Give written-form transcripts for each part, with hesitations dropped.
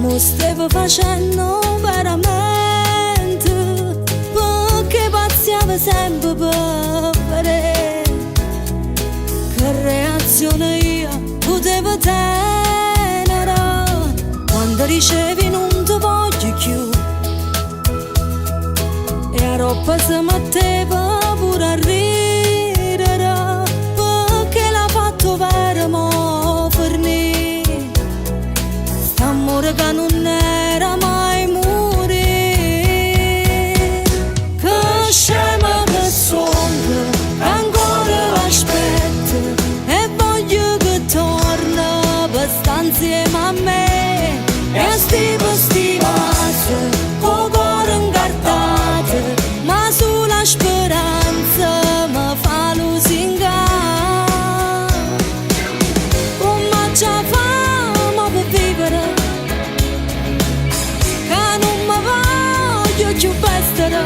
mo stavo facendo veramente, perché pazziava sempre per vedere che reazione io potevo tenere quando ricevi non ti voglio più, e a roba si metteva pure a ridere, perché l'ha fatto vero mo fornì st'amore che non era mai morire. Che scema che sono, che ancora l'aspetto e voglio che torna per stare insieme a me, e a sti vasi con cuore incartato, ma sulla speranza mi fa lusingare. Come ci famo per vivere, che non mi voglio più pestare,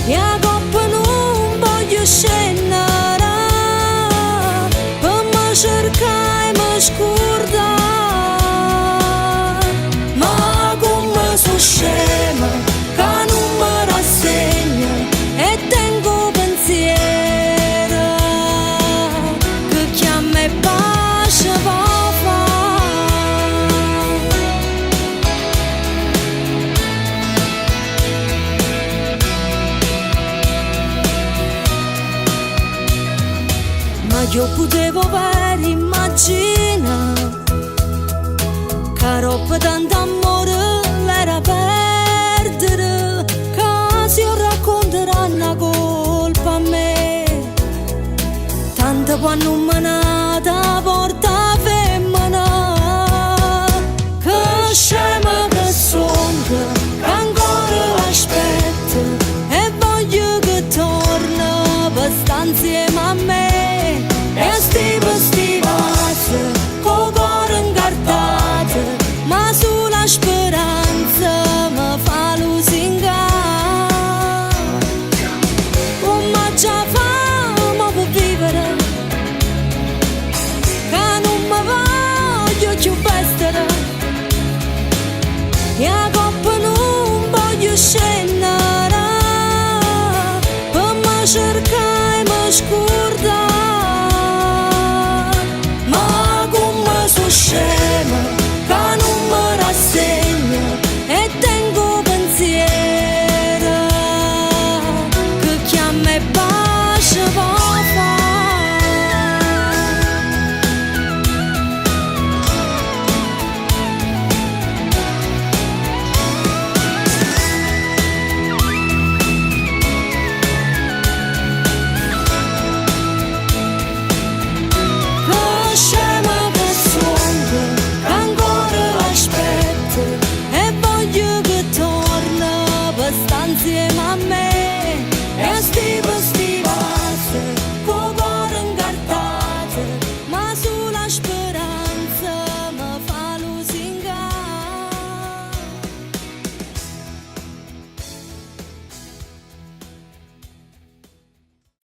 e a coppa non voglio scendere, per me cercare e mi scordare. Ma come sono scema che non mi rassegno e tengo pensiero che chi a me pace va fare. Ma io potevo aver immaginato che roba tanta